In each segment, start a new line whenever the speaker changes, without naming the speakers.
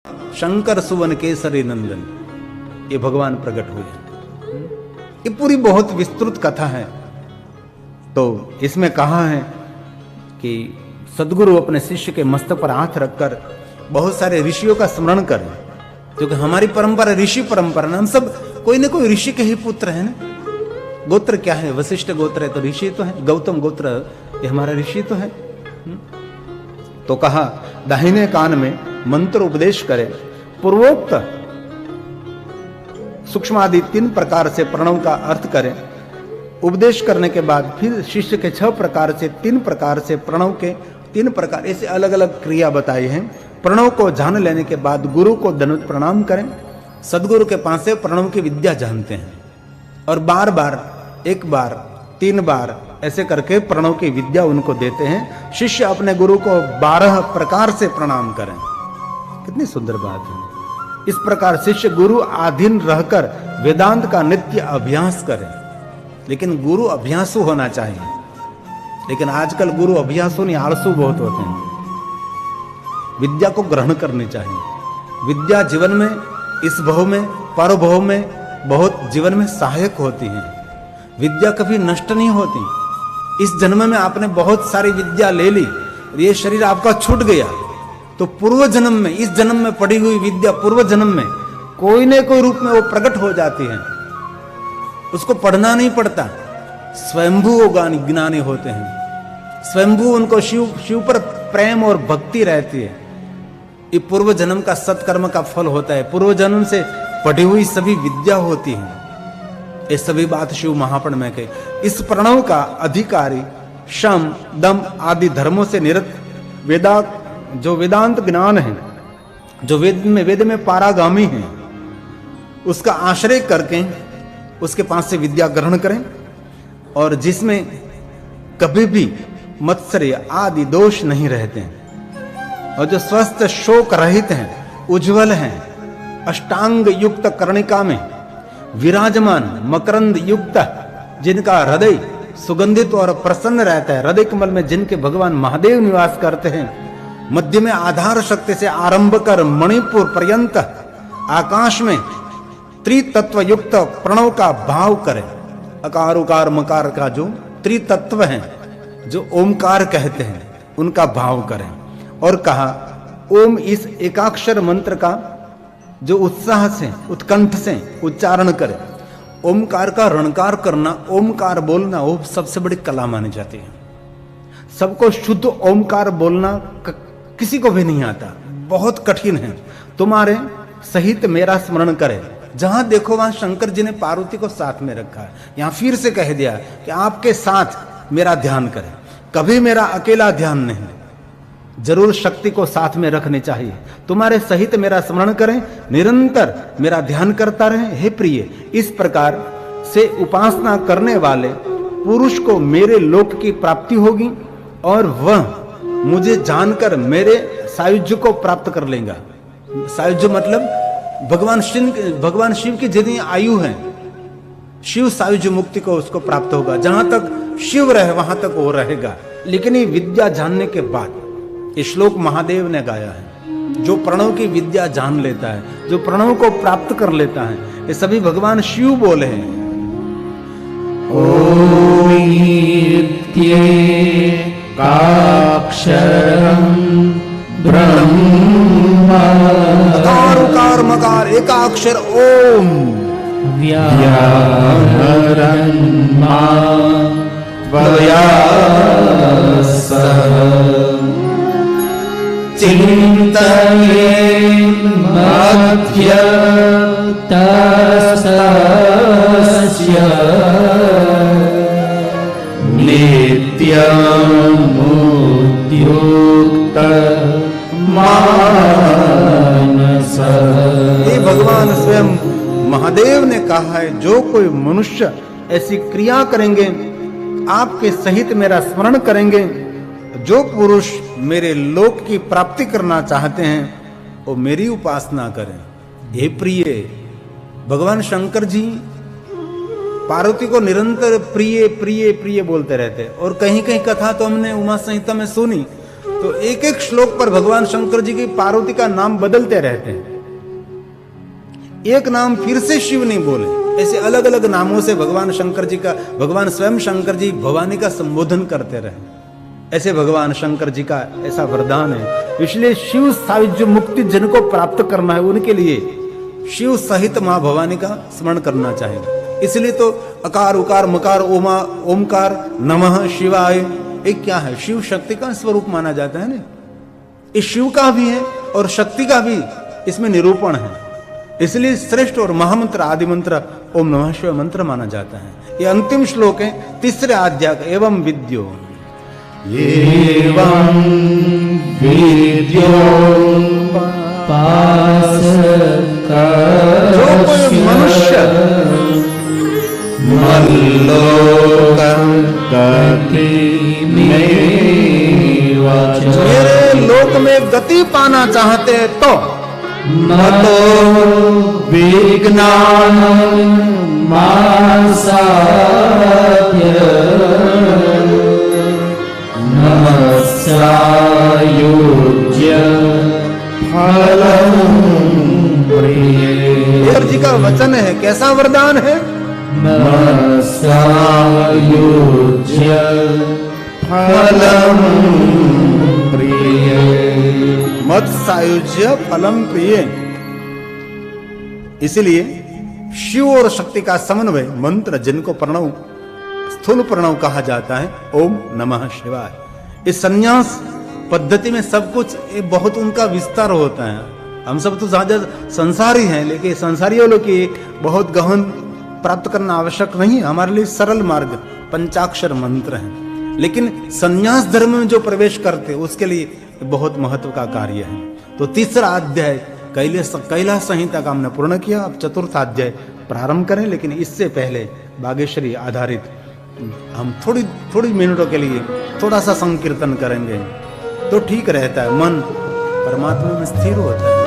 शंकर सुवन केसरी नंदन, ये भगवान प्रकट हुए। ये पूरी बहुत विस्तृत कथा है। तो इसमें कहा है कि सदगुरु अपने शिष्य के मस्तक पर हाथ रखकर बहुत सारे ऋषियों का स्मरण करें, क्योंकि हमारी परंपरा ऋषि परंपरा, हम सब कोई न कोई ऋषि के ही पुत्र हैं ना। गोत्र क्या है? वशिष्ठ गोत्र है तो ऋषि तो है, गौतम गोत्र ये हमारा ऋषि तो है। तो कहा दाहिने कान में मंत्र उपदेश करे, पूर्वोक्त सूक्ष्म आदि 3 प्रकार से प्रणव का अर्थ करें। उपदेश करने के बाद फिर शिष्य के 6 प्रकार से 3 प्रकार से प्रणव के 3 प्रकार, ऐसे अलग अलग क्रिया बताई हैं। प्रणव को जान लेने के बाद गुरु को दंडवत प्रणाम करें। सदगुरु के पास से प्रणव की विद्या जानते हैं और बार बार, 1 बार 3 बार ऐसे करके प्रणव की विद्या उनको देते हैं। शिष्य अपने गुरु को 12 प्रकार से प्रणाम करें। कितनी सुंदर बात है। इस प्रकार शिष्य गुरु अधीन रहकर वेदांत का नित्य अभ्यास करें। लेकिन गुरु अभ्यासु होना चाहिए, लेकिन आजकल गुरु अभ्यासु नहीं, आलसू बहुत होते हैं। विद्या को ग्रहण करनी चाहिए। विद्या जीवन में, इस भव में, पर भव में बहुत जीवन में सहायक होती है। विद्या कभी नष्ट नहीं होती। इस जन्म में आपने बहुत सारी विद्या ले ली, ये शरीर आपका छूट गया, तो पूर्व जन्म में, इस जन्म में पड़ी हुई विद्या पूर्व जन्म में कोई न कोई रूप में वो प्रकट हो जाती है। उसको पढ़ना नहीं पड़ता, स्वयंभू ज्ञानी होते हैं। स्वयंभू उनको शिव पर प्रेम और भक्ति रहती है। ये पूर्व जन्म का सत्कर्म का फल होता है। पूर्व जन्म से पढ़ी हुई सभी विद्या होती है। ये सभी बात शिव महापुराण में कही। इस प्रणव का अधिकारी शम दम आदि धर्मों से निरत जो वेदांत ज्ञान है, जो वेद में पारागामी है, उसका आश्रय करके उसके पास से विद्या ग्रहण करें, और जिसमें कभी भी मत्सर्य आदि दोष नहीं रहते हैं, और जो स्वस्थ शोक रहित हैं, उज्जवल हैं, अष्टांग युक्त कर्णिका में विराजमान मकरंद युक्त, जिनका हृदय सुगंधित और प्रसन्न रहता है, हृदय कमल में जिनके भगवान महादेव निवास करते हैं, मध्य में आधार शक्ति से आरंभ कर मणिपुर पर्यंत आकाश में त्रितत्व युक्त प्रणव का भाव करें। अकार उकार मकार का जो त्रितत्व है, जो ओमकार कहते हैं, उनका भाव करें। और कहा ओम इस एकाक्षर मंत्र का जो उत्साह से, उत्कंठ से उच्चारण करें। ओमकार का रणकार करना, ओमकार बोलना, वो सबसे बड़ी कला मानी जाती है। सबको शुद्ध ओमकार बोलना किसी को भी नहीं आता, बहुत कठिन है। तुम्हारे सहित मेरा स्मरण करे। जहां देखो वहां शंकर जी ने पार्वती को साथ में रखा है। यहां फिर से कह दिया कि आपके साथ मेरा ध्यान करें, कभी मेरा अकेला ध्यान नहीं, जरूर शक्ति को साथ में रखनी चाहिए। तुम्हारे सहित मेरा स्मरण करें, निरंतर मेरा ध्यान करता रहे। हे प्रिय, इस प्रकार से उपासना करने वाले पुरुष को मेरे लोक की प्राप्ति होगी, और वह मुझे जानकर मेरे सायुज्य को प्राप्त कर लेगा। सायुज्य मतलब भगवान शिव की जितनी आयु है, शिव सायुज्य मुक्ति को उसको प्राप्त होगा। जहां तक शिव रहे वहां तक वो रहेगा। लेकिन ये विद्या जानने के बाद, ये श्लोक महादेव ने गाया है, जो प्रणव की विद्या जान लेता है, जो प्रणव को प्राप्त कर लेता है, ये सभी भगवान शिव बोले हैं।
ओम काक्षरं ब्रह्म
अकार उकार मकार एकाक्षर ओम
व्याहरन् वयासः चिन्तयेन् मध्यतस्तस्य नित्यमुद्युक्त मानसः।
ये भगवान स्वयं महादेव ने कहा है, जो कोई मनुष्य ऐसी क्रिया करेंगे, आपके सहित मेरा स्मरण करेंगे, जो पुरुष मेरे लोक की प्राप्ति करना चाहते हैं, वो मेरी उपासना करें। हे प्रिय, भगवान शंकर जी पार्वती को निरंतर प्रिय प्रिय प्रिय बोलते रहते। और कहीं कहीं कथा तो हमने उमा संहिता में सुनी तो एक एक श्लोक पर भगवान शंकर जी की पार्वती का नाम बदलते रहते हैं। एक नाम फिर से शिव नहीं बोले, ऐसे अलग अलग नामों से भगवान शंकर जी का, भगवान स्वयं शंकर जी भवानी का संबोधन करते रहे। ऐसे भगवान शंकर जी का ऐसा वरदान है। इसलिए शिव सायुज्य मुक्ति जिनको प्राप्त करना है उनके लिए शिव सहित मां भवानी का स्मरण करना चाहिए। इसलिए तो अकार उकार मकार ओमा ओमकार नमः शिवाय, एक क्या है, शिव शक्ति का स्वरूप माना जाता है ना। इस शिव का भी है और शक्ति का भी इसमें निरूपण है। इसलिए श्रेष्ठ और महामंत्र आदि मंत्र ओम नमः शिवाय मंत्र माना जाता है। ये अंतिम श्लोक है तीसरे अध्याय का। एवं विद्यो
एवं विद्यो
जो कोई मनुष्य मेरे लोक में गति पाना चाहते हैं तो
मतो विज्ञान मासाद्य नमस्यायुज्य फलम प्रिय।
जी का वचन है, कैसा वरदान है?
नमस्यायुज्य फलम प्रिय।
मत सायुज्य फलम प्रिय। इसलिए शिव और शक्ति का समन्वय मंत्र जिनको प्रणव स्थूल प्रणव कहा जाता है, ओम नमः शिवाय। इस संन्यास पद्धति में सब कुछ बहुत उनका विस्तार होता है। हम सब तो ज्यादा संसारी हैं, लेकिन संसारियों लोग की बहुत गहन प्राप्त करना आवश्यक नहीं। हमारे लिए सरल मार्ग पंचाक्षर मंत्र है, लेकिन संन्यास धर्म में जो प्रवेश करते उसके लिए बहुत महत्व का कार्य है। तो तीसरा अध्याय कैलाश संहिता का हमने पूर्ण किया। अब चतुर्थ अध्याय प्रारंभ करें, लेकिन इससे पहले बागेश्वरी आधारित हम थोड़ी मिनटों के लिए थोड़ा सा संकीर्तन करेंगे तो ठीक रहता है, मन परमात्मा में स्थिर होता है।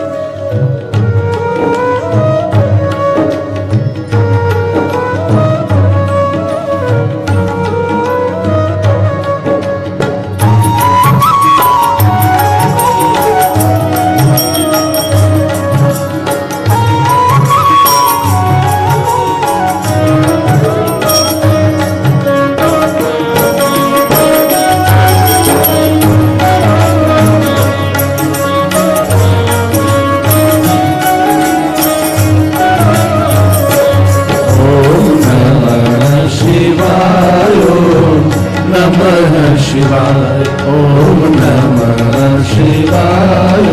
शिवाय ओम नमः शिवाय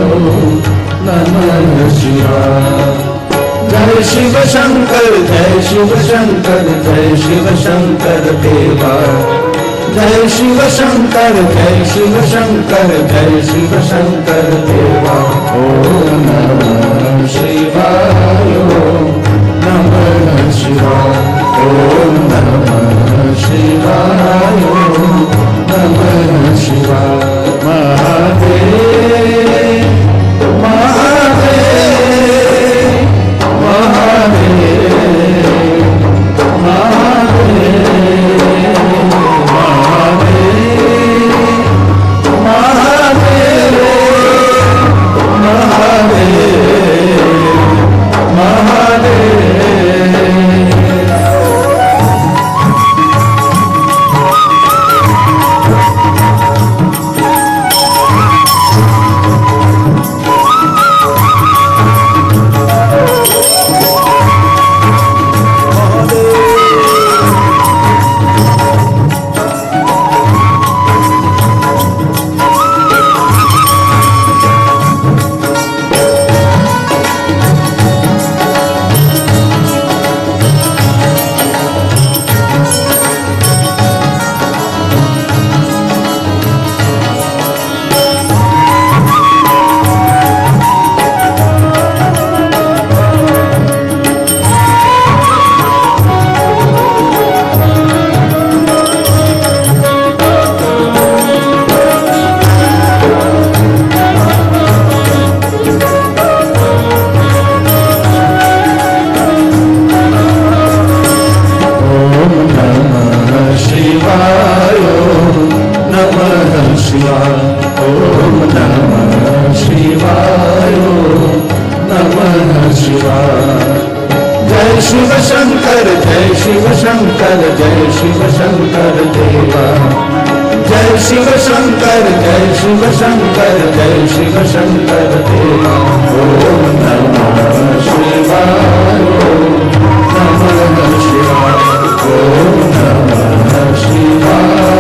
नमः शिवाय। जय शिव शंकर जय शिव शंकर जय शिव शंकर देवा। जय शिव शंकर जय शिव शंकर जय शिव शंकर देवा। ओम नमः शिवाय नमः शिवाय ओम नमः शिवाय नमः शिवाय। महादेव महादेव महादेव महादेव महादेव महादेव जय शिव शंकर जय शिव शंकर जय शिव शंकर देवा जय शिव शंकर जय शिव शंकर जय शिव शंकर देवा ओम नमः शिवाय ओम नमः शिवाय ओम नमः शिवाय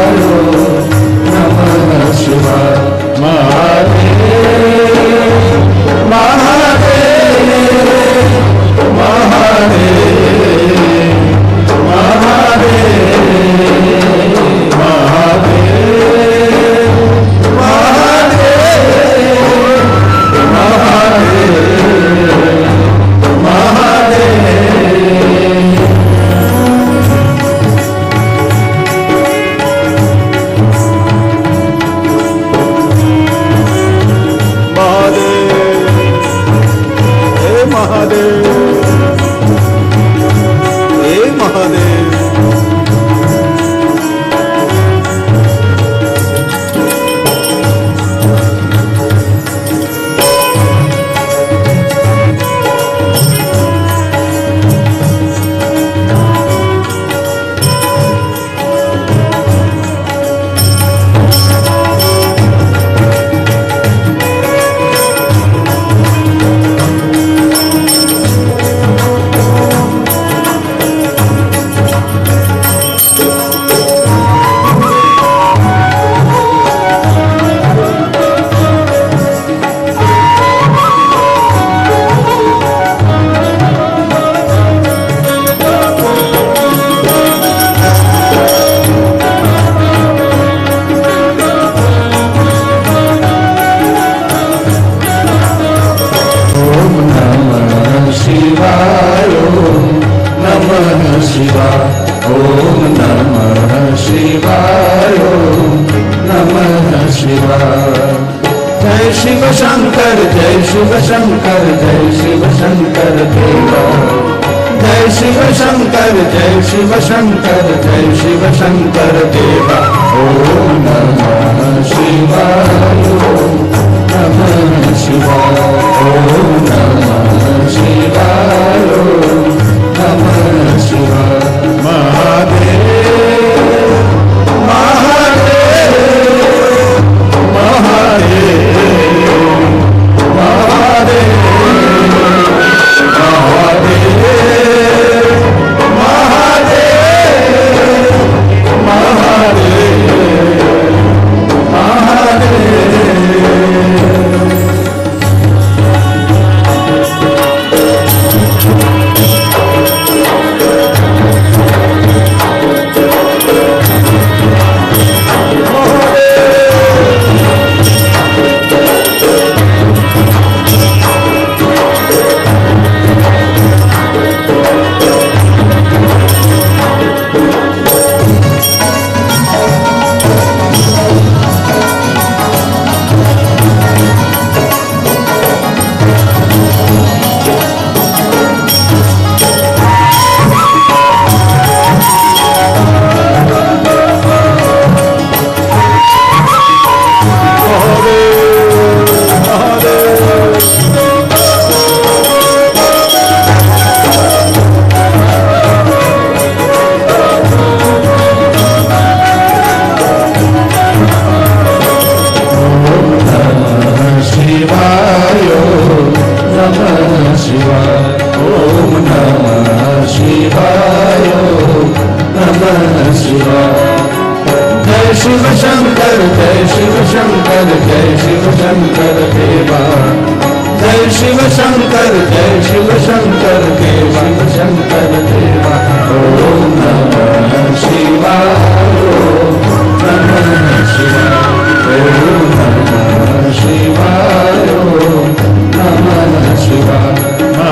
ओम नमः शिवाय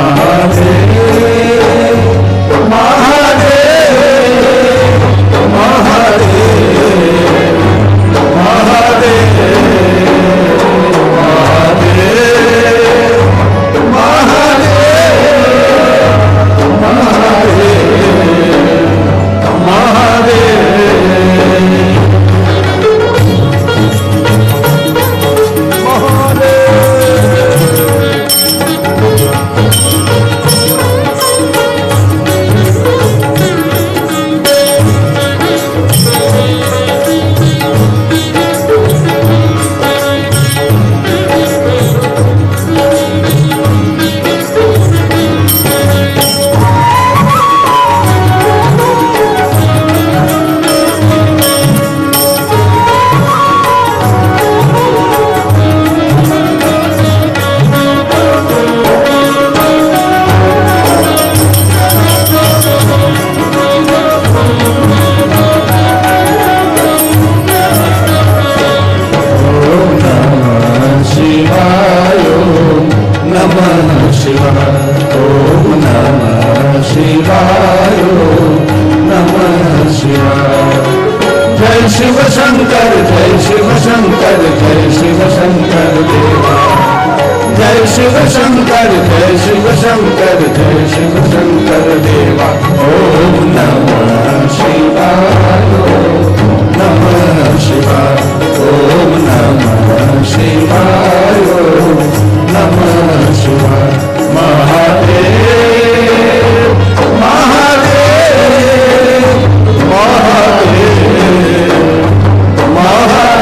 महादेव महादेव महादेव शिवाय ओम नमः शिवाय नमः शिवाय। जय शिव शंकर जय शिव शंकर जय शिव शंकर देवा। जय शिव शंकर जय शिव शंकर जय शिव शंकर देवा। ओम नमः शिवाय नमः शिवाय ओम नमः शिवाय नमः शिवाय। महादेव महादेव महादेव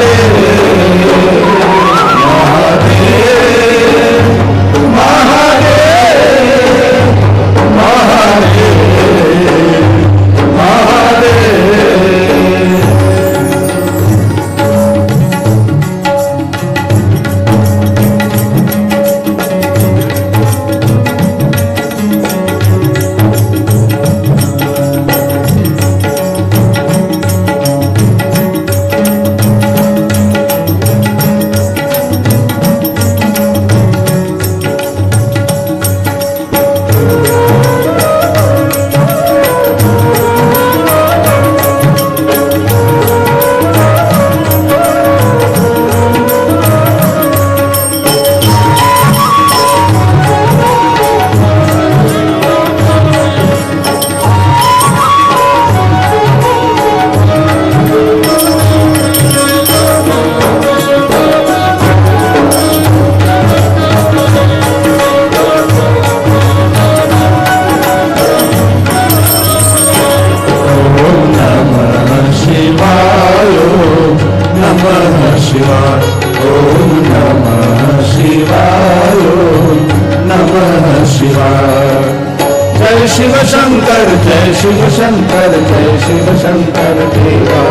शिव शंकर जय शिव शंकर जय शिव शंकर देवा।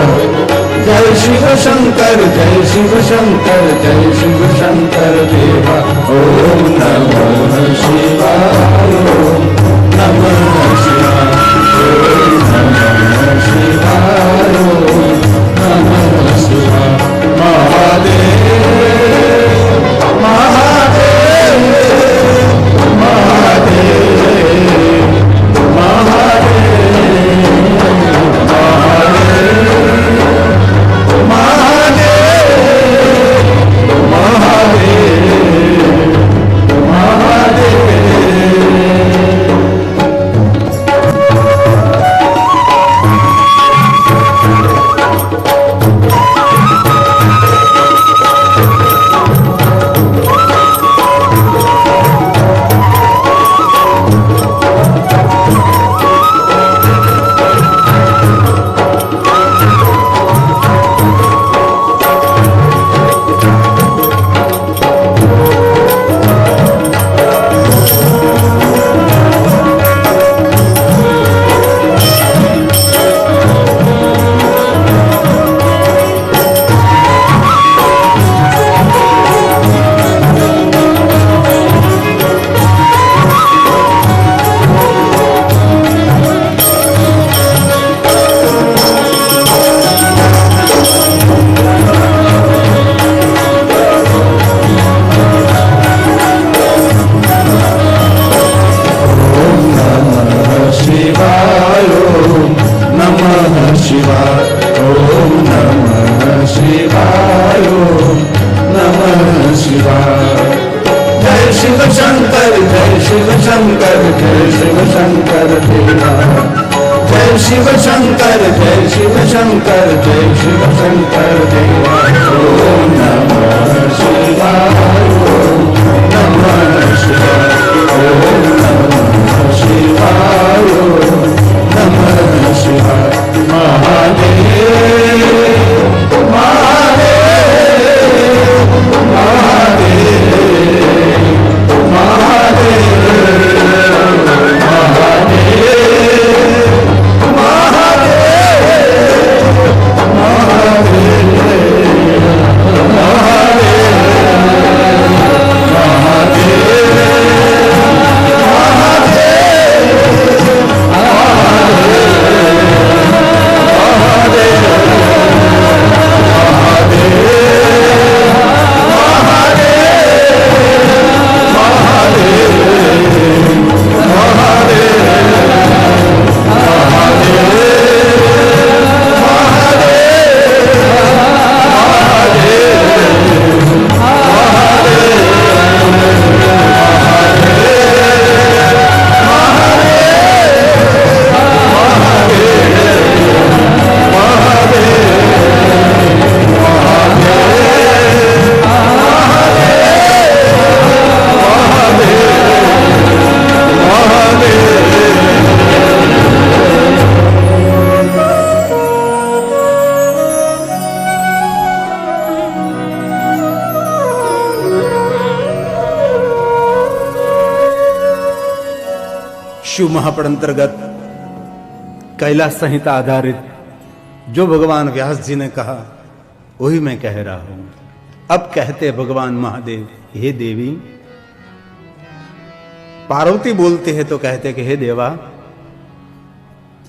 जय शिव शंकर जय शिव शंकर जय शिव शंकर देवा। ओम नमः शिवाय नमः शिवाय ओम नमः शिवाय नमः शिवाय। महादेव महादेव शिव शंकर जय शिव शंकर जय शिव शंकर देवा। ओम नमः शिवाय नमः शिवाय ओम नमः शिवाय नमः शिवाय। महादेव महादेव महादेव महादेव
शिव महापुराण अंतर्गत कैलाश संहिता आधारित जो भगवान व्यास जी ने कहा वही मैं कह रहा हूं। अब कहते भगवान महादेव, हे देवी। पार्वती बोलते हैं तो कहते कि हे देवा,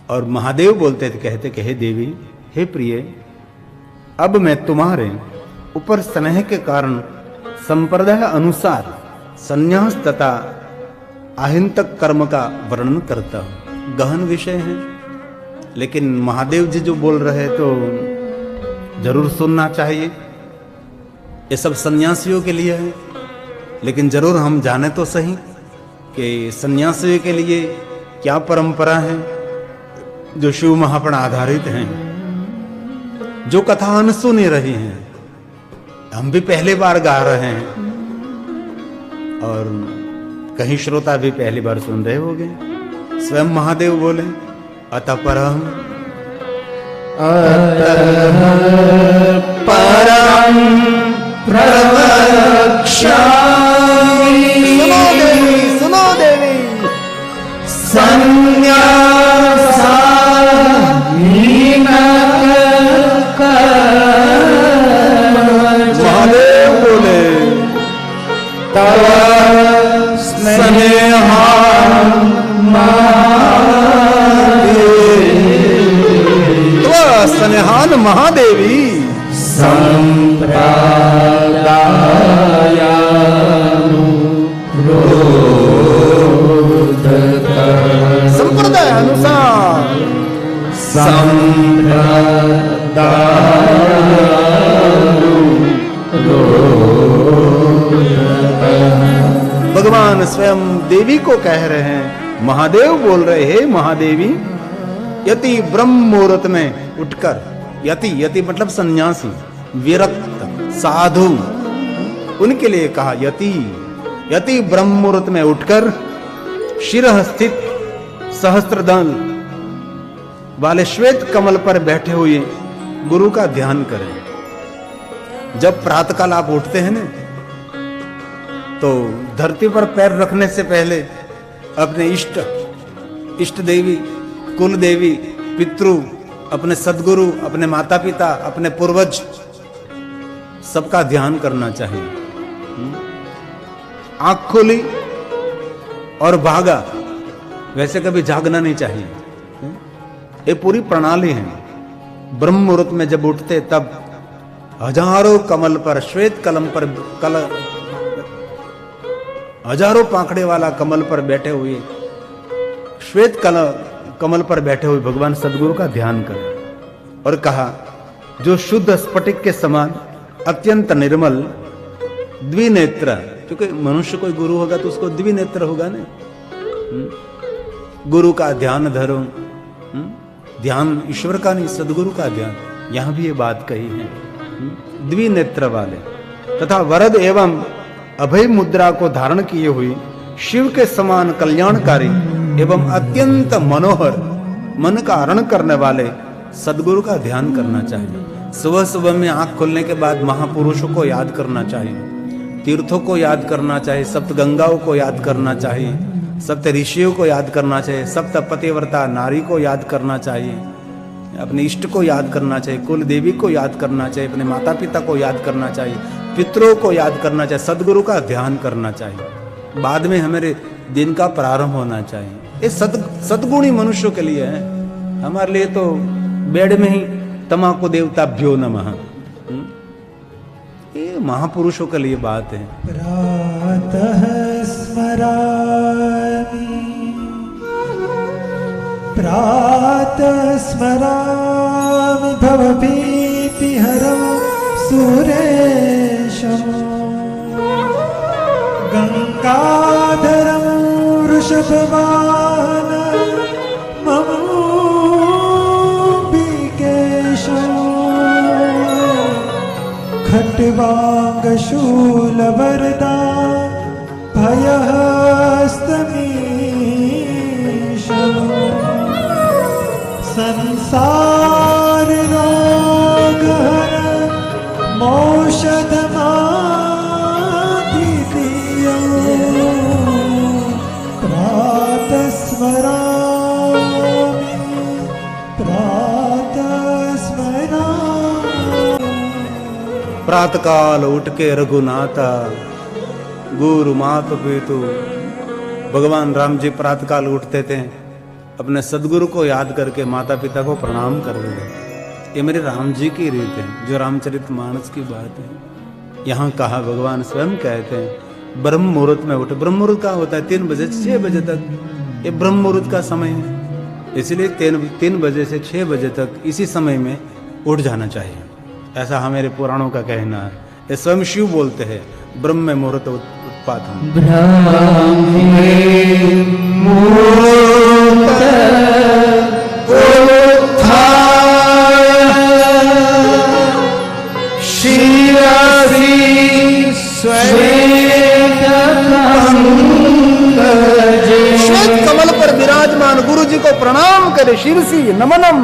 और महादेव बोलते थे कहते कि हे देवी, हे प्रिय। अब मैं तुम्हारे ऊपर स्नेह के कारण संप्रदाय अनुसार संन्यास तथा आहिंतक कर्म का वर्णन करता हूं। गहन विषय है, लेकिन महादेव जी जो बोल रहे हैं तो जरूर सुनना चाहिए। ये सब सन्यासियों के लिए है, लेकिन जरूर हम जाने तो सही कि सन्यासियों के लिए क्या परंपरा है जो शिव महापुराण आधारित हैं, जो कथा अनसुनी रही हैं। हम भी पहली बार गा रहे हैं और कहीं श्रोता भी पहली बार सुन रहे होंगे। स्वयं महादेव बोले, अतः परम
प्रवक्ष्यामि।
सुनो देवी,
महादेव बोले, तव
स्नेहान महादेवी संप्रदाय अनुसार भगवान स्वयं देवी को कह रहे हैं। महादेव बोल रहे हैं, महादेवी, यति ब्रह्म मुहूर्त में उठकर, यति मतलब सन्यासी, विरक्त साधु, उनके लिए कहा यति ब्रह्म मुहूर्त में उठकर शिरः स्थित सहस्त्रदल वाले श्वेत कमल पर बैठे हुए गुरु का ध्यान करें। जब प्रातःकाल आप उठते हैं ना, तो धरती पर पैर रखने से पहले अपने इष्ट देवी, कुल देवी, पितृ, अपने सदगुरु, अपने माता पिता, अपने पूर्वज, सबका ध्यान करना चाहिए। आंख खोली और भागा, वैसे कभी जागना नहीं चाहिए। ये पूरी प्रणाली है। ब्रह्म मुहूर्त में जब उठते तब हजारों कमल पर, श्वेत कलम पर, हजारों पांखड़े वाला कमल पर बैठे हुए, श्वेत कमल पर बैठे हुए भगवान सदगुरु का ध्यान करें। और कहा, जो शुद्ध स्फटिक के समान अत्यंत निर्मल द्विनेत्र, क्योंकि मनुष्य कोई गुरु होगा तो उसको द्विनेत्र होगा ना, गुरु का ध्यान धरो। ध्यान ईश्वर का नहीं, सदगुरु का ध्यान। यहां भी ये बात कही है, द्विनेत्र वाले तथा वरद एवं अभय मुद्रा को धारण किए हुए शिव के समान कल्याणकारी एवं अत्यंत मनोहर मन का हरण करने वाले सदगुरु का ध्यान करना चाहिए। सुबह सुबह में आंख खोलने के बाद महापुरुषों को याद करना चाहिए, तीर्थों को याद करना चाहिए, सप्त गंगाओं को याद करना चाहिए, सप्त ऋषियों को याद करना चाहिए, सप्त पतिव्रता नारी को याद करना चाहिए, अपने इष्ट को याद करना चाहिए, कुल देवी को याद करना चाहिए, अपने माता पिता को याद करना चाहिए, पितरों को याद करना चाहिए, सदगुरु का ध्यान करना चाहिए। बाद में हमारे दिन का प्रारंभ होना चाहिए। ये सद्गुणी मनुष्यों के लिए है। हमारे लिए तो बेड में ही तमाकू देवताभ्यो नमः, ये महापुरुषों के लिए बात है।
प्रातः स्मरामि भवभीतिहरं सुरेशम् गंगाधरं वृषभवाहनं ममोऽम्बिकेशं खट्वांगशूलवरदा भयहस्तमीशम् संसार रोगहर मौषधमादितीयं प्रातः स्मर
प्रातकाल उठ के रघुनाथा गुरु मात पितु। भगवान राम जी प्रातकाल उठते थे, अपने सदगुरु को याद करके माता पिता को प्रणाम करते थे। ये मेरे राम जी की रीत है, जो रामचरितमानस की बात है। यहाँ कहा भगवान स्वयं कहते हैं ब्रह्म मुहूर्त में उठे। ब्रह्म मुहूर्त का होता है 3 बजे से 6 बजे तक, ये ब्रह्म मुहूर्त का समय है। इसलिए 3 बजे से 6 बजे तक इसी समय में उठ जाना चाहिए, ऐसा हमारे पुराणों का कहना है। ये स्वयं शिव बोलते हैं ब्रह्म मुहूर्त उत्पातम। श्वेत कमल पर विराजमान गुरु जी को प्रणाम करे, शिरसी नमनम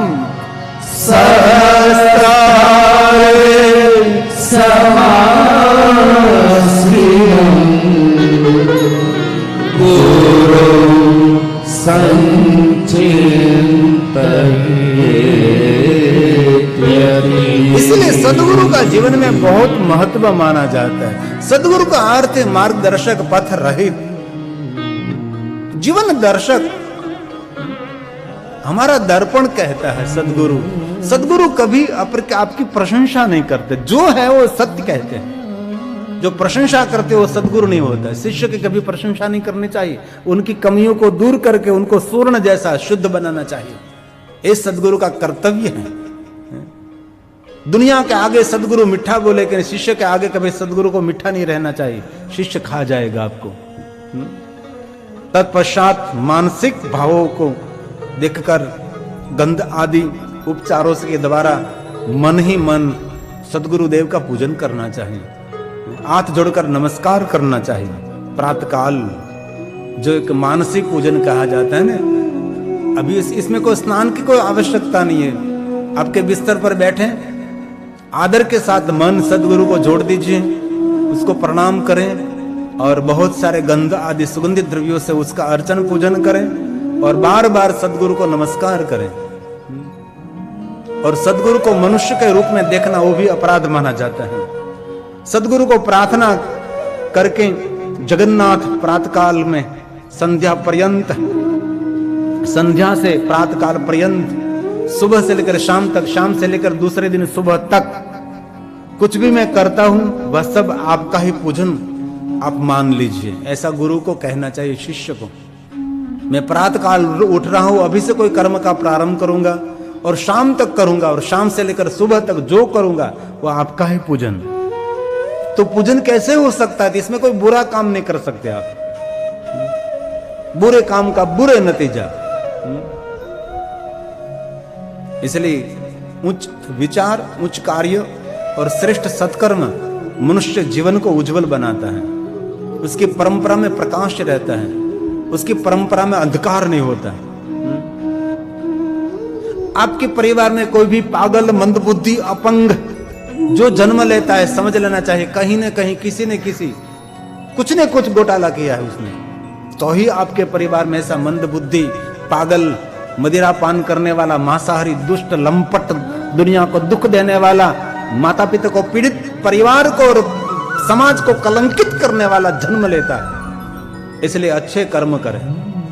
इसलिए सदगुरु का जीवन में बहुत महत्व माना जाता है। सदगुरु का अर्थ है मार्गदर्शक, पथ रहित जीवन दर्शक। हमारा दर्पण कहता है सदगुरु। सदगुरु कभी आपकी प्रशंसा नहीं करते, जो है वो सत्य कहते हैं। जो प्रशंसा करते वो सदगुरु नहीं होता है। शिष्य की कभी प्रशंसा नहीं करनी चाहिए, उनकी कमियों को दूर करके उनको स्वर्ण जैसा शुद्ध बनाना चाहिए। ये सदगुरु का कर्तव्य है। दुनिया के आगे सदगुरु मीठा बोले, लेकिन शिष्य के आगे कभी सदगुरु को मीठा नहीं रहना चाहिए, शिष्य खा जाएगा आपको। तत्पश्चात मानसिक भावों को देखकर गंध आदि उपचारों के द्वारा मन ही मन सदगुरुदेव का पूजन करना चाहिए, हाथ जोड़कर नमस्कार करना चाहिए। प्रातःकाल जो एक मानसिक पूजन कहा जाता है ना, अभी इसमें कोई स्नान की कोई आवश्यकता नहीं है। आपके बिस्तर पर बैठे आदर के साथ मन सदगुरु को जोड़ दीजिए, उसको प्रणाम करें और बहुत सारे गंध आदि सुगंधित द्रव्यों से उसका अर्चन पूजन करें और बार बार सदगुरु को नमस्कार करें। और सदगुरु को मनुष्य के रूप में देखना वो भी अपराध माना जाता है। सदगुरु को प्रार्थना करके जगन्नाथ प्रातःकाल में संध्या पर्यंत, संध्या से प्रातःकाल पर्यंत, सुबह से लेकर शाम तक, शाम से लेकर दूसरे दिन सुबह तक कुछ भी मैं करता हूं वह सब आपका ही पूजन आप मान लीजिए, ऐसा गुरु को कहना चाहिए शिष्य को। मैं प्रातःकाल उठ रहा हूं, अभी से कोई कर्म का प्रारंभ करूंगा और शाम तक करूंगा, और शाम से लेकर सुबह तक जो करूंगा वो आपका ही पूजन। तो पूजन कैसे हो सकता है? इसमें कोई बुरा काम नहीं कर सकते आप, बुरे काम का बुरे नतीजा। इसलिए उच्च विचार, उच्च कार्य और श्रेष्ठ सत्कर्म मनुष्य जीवन को उज्जवल बनाता है। उसकी परंपरा में प्रकाश रहता है, उसकी परंपरा में अंधकार नहीं होता है। आपके परिवार में कोई भी पागल, मंदबुद्धि, अपंग जो जन्म लेता है, समझ लेना चाहिए कहीं न कहीं किसी न किसी कुछ न कुछ घोटाला किया है उसने, तो ही आपके परिवार में ऐसा मंदबुद्धि, पागल, मदिरा पान करने वाला, मांसाहारी, दुष्ट, लंपट, दुनिया को दुख देने वाला, माता पिता को पीड़ित, परिवार को और समाज को कलंकित करने वाला जन्म लेता है। इसलिए अच्छे कर्म करें,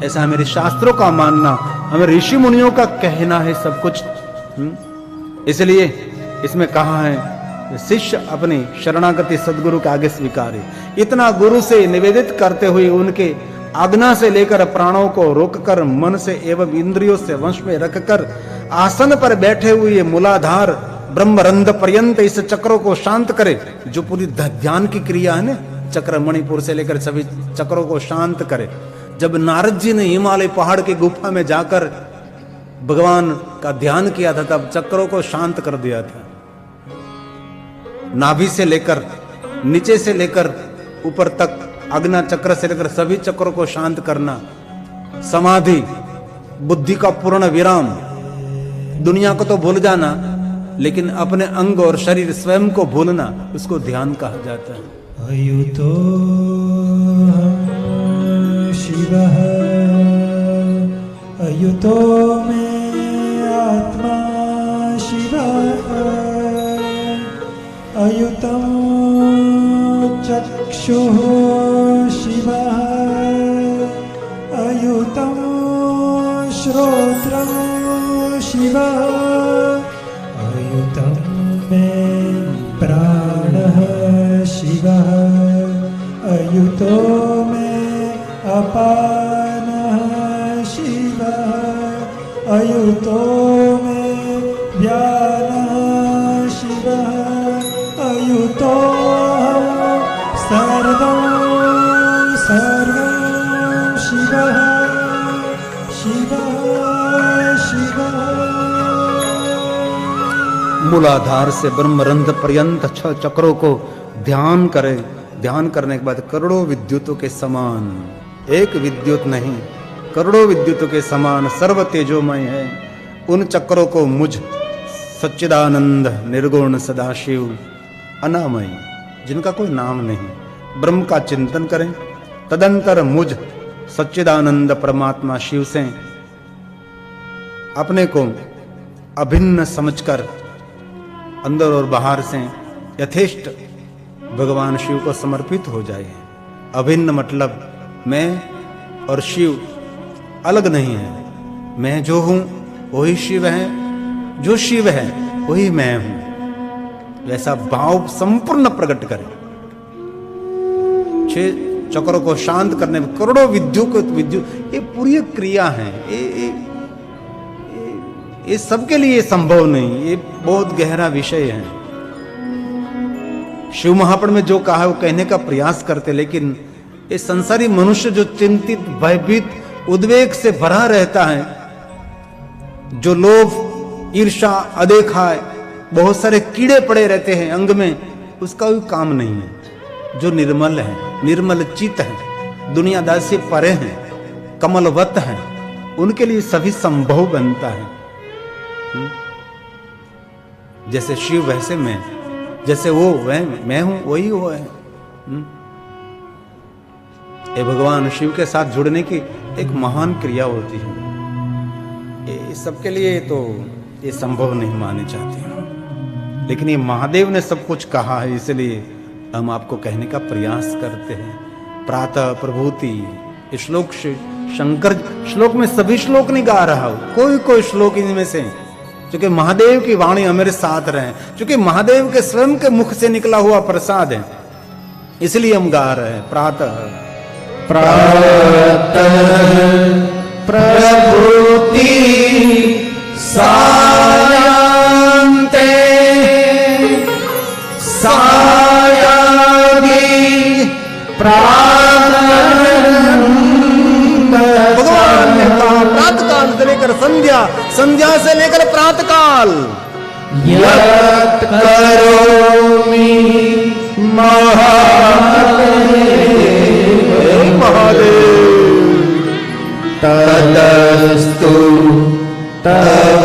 ऐसा मेरे शास्त्रों का मानना, हमें ऋषि मुनियों का कहना है सब कुछ। इसलिए इसमें कहा है शिष्य अपनी शरणागति सदगुरु के आगे स्वीकारे। इतना गुरु से निवेदित करते हुए उनके आज्ञा से लेकर प्राणों को रोककर, मन से एवं इंद्रियों से वश में रखकर आसन पर बैठे हुए मूलाधार ब्रह्मरंध पर्यंत इस चक्रों को शांत करे, जो पूरी ध्यान की क्रिया है ना, चक्र मणिपुर से लेकर सभी चक्रों को शांत करे। जब नारद जी ने हिमालय पहाड़ की गुफा में जाकर भगवान का ध्यान किया था, तब चक्रों को शांत कर दिया था। नाभि से लेकर नीचे से लेकर ऊपर तक, आज्ञा चक्र से लेकर सभी चक्रों को शांत करना, समाधि, बुद्धि का पूर्ण विराम। दुनिया को तो भूल जाना, लेकिन अपने अंग और शरीर स्वयं को भूलना, उसको ध्यान कहा जाता है।
अयुतो शिवः अयुतो में आत्मा शिवः अयुत सर्वं चक्षुः शिवः अयुतं श्रोत्रं शिवः अयुतं मे प्राणः शिवः अयुतो मे अपानः शिवः अयुतो मे व्यानः शिवः अयुतो सर्वं शिवः शिवः शिवः।
मूलाधार से ब्रह्मरंध्र पर्यंत 6 चक्रों को ध्यान करें। ध्यान करने के बाद करोड़ों विद्युतों के समान, एक विद्युत नहीं, करोड़ों विद्युतों के समान सर्व तेजोमय है। उन चक्रों को मुझ सच्चिदानंद निर्गुण सदाशिव अनामय, जिनका कोई नाम नहीं, ब्रह्म का चिंतन करें। तदंतर मुझ सच्चिदानंद परमात्मा शिव से अपने को अभिन्न समझकर अंदर और बाहर से यथेष्ट भगवान शिव को समर्पित हो जाए। अभिन्न मतलब मैं और शिव अलग नहीं है। मैं जो हूं वही शिव है, जो शिव है वही मैं हूं, वैसा भाव संपूर्ण प्रकट करें। 6 चक्रों को शांत करने में करोड़ों विद्युत ये पूरी क्रिया है। ये सबके लिए संभव नहीं, ये बहुत गहरा विषय है। शिव महापुराण में जो कहा है वो कहने का प्रयास करते, लेकिन ये संसारी मनुष्य जो चिंतित, भयभीत, उद्वेग से भरा रहता है, जो लोभ, ईर्षा, अदेखा, बहुत सारे कीड़े पड़े रहते हैं अंग में, उसका कोई काम नहीं है। जो निर्मल है, निर्मल चित्त है, दुनियादारी से परे हैं, कमलवत हैं, उनके लिए सभी संभव बनता है। जैसे शिव वैसे मैं, जैसे वो मैं हूं वही वो है। ये भगवान शिव के साथ जुड़ने की एक महान क्रिया होती है। ये सबके लिए तो ये संभव नहीं माने जाते हैं, लेकिन ये महादेव ने सब कुछ कहा है, इसलिए हम आपको कहने का प्रयास करते हैं। प्रातः प्रभूति श्लोक शंकर श्लोक में सभी श्लोक नहीं गा रहा हूं, कोई श्लोक इनमें से, क्योंकि महादेव की वाणी हमारे साथ रहे, क्योंकि महादेव के स्वयं के मुख से निकला हुआ प्रसाद है, इसलिए हम गा रहे हैं। प्रातः प्रभूति सायंते सायागी भगवान ने कहा प्रातः काल से लेकर संध्या, संध्या से लेकर प्रातः काल यत् करोमि महादेव तदस्तु तव